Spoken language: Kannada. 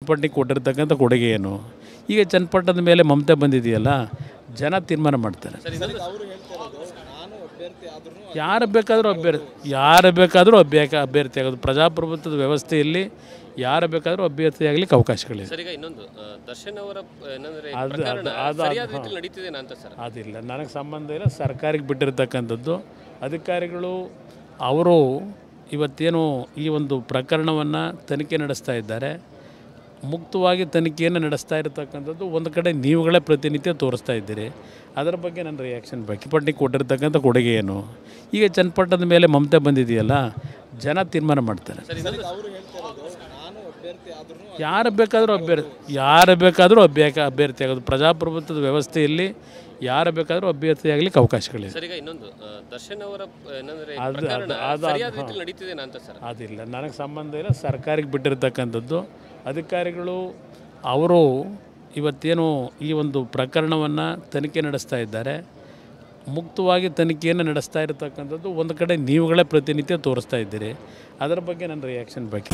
ಚನ್ನಪಟ್ಟಣಕ್ಕೆ ಕೊಟ್ಟಿರ್ತಕ್ಕಂಥ ಕೊಡುಗೆ ಏನು? ಈಗ ಚನ್ನಪಟ್ಟಣದ ಮೇಲೆ ಮಮತೆ ಬಂದಿದೆಯಲ್ಲ, ಜನ ತೀರ್ಮಾನ ಮಾಡ್ತಾರೆ. ಯಾರು ಬೇಕಾದರೂ ಅಭ್ಯರ್ಥಿ ಆಗೋದು. ಪ್ರಜಾಪ್ರಭುತ್ವದ ವ್ಯವಸ್ಥೆಯಲ್ಲಿ ಯಾರು ಬೇಕಾದರೂ ಅಭ್ಯರ್ಥಿ ಆಗಲಿಕ್ಕೆ ಅವಕಾಶಗಳಿದೆ. ಅದಿಲ್ಲ, ನನಗೆ ಸಂಬಂಧ ಇಲ್ಲ. ಸರ್ಕಾರಕ್ಕೆ ಬಿಟ್ಟಿರ್ತಕ್ಕಂಥದ್ದು. ಅಧಿಕಾರಿಗಳು ಅವರು ಇವತ್ತೇನು ಈ ಒಂದು ಪ್ರಕರಣವನ್ನು ತನಿಖೆ ನಡೆಸ್ತಾ ಇದ್ದಾರೆ. ಮುಕ್ತವಾಗಿ ತನಿಖೆಯನ್ನು ನಡೆಸ್ತಾ ಇರತಕ್ಕಂಥದ್ದು. ಒಂದು ಕಡೆ ನೀವುಗಳೇ ಪ್ರತಿನಿತ್ಯ ತೋರಿಸ್ತಾ ಇದ್ದೀರಿ. ಅದರ ಬಗ್ಗೆ ನನ್ನ ರಿಯಾಕ್ಷನ್ ಬೇಕು. ಚನ್ನಪಟ್ಟಣಕ್ಕೆ ಕೊಟ್ಟಿರ್ತಕ್ಕಂಥ ಕೊಡುಗೆ ಏನು? ಈಗ ಚನ್ನಪಟ್ಟಣದ ಮೇಲೆ ಮಮತೆ ಬಂದಿದೆಯಲ್ಲ, ಜನ ತೀರ್ಮಾನ ಮಾಡ್ತಾರೆ. ಯಾರು ಬೇಕಾದರೂ ಅಭ್ಯರ್ಥಿ ಆಗೋದು. ಪ್ರಜಾಪ್ರಭುತ್ವದ ವ್ಯವಸ್ಥೆಯಲ್ಲಿ ಯಾರು ಬೇಕಾದರೂ ಅಭ್ಯರ್ಥಿ ಆಗಲಿಕ್ಕೆ ಅವಕಾಶಗಳಿದೆ. ಅದಿಲ್ಲ, ನನಗೆ ಸಂಬಂಧ ಇಲ್ಲ. ಸರ್ಕಾರಕ್ಕೆ ಬಿಟ್ಟಿರ್ತಕ್ಕಂಥದ್ದು. ಅಧಿಕಾರಿಗಳು ಅವರು ಇವತ್ತೇನು ಈ ಒಂದು ಪ್ರಕರಣವನ್ನು ತನಿಖೆ ನಡೆಸ್ತಾ ಇದ್ದಾರೆ. ಮುಕ್ತವಾಗಿ ತನಿಖೆಯನ್ನು ನಡೆಸ್ತಾ ಇರತಕ್ಕಂಥದ್ದು. ಒಂದು ಕಡೆ ನೀವುಗಳೇ ಪ್ರತಿನಿತ್ಯ ತೋರಿಸ್ತಾ ಇದ್ದೀರಿ. ಅದರ ಬಗ್ಗೆ ನನ್ನ ರಿಯಾಕ್ಷನ್ ಬೇಕು.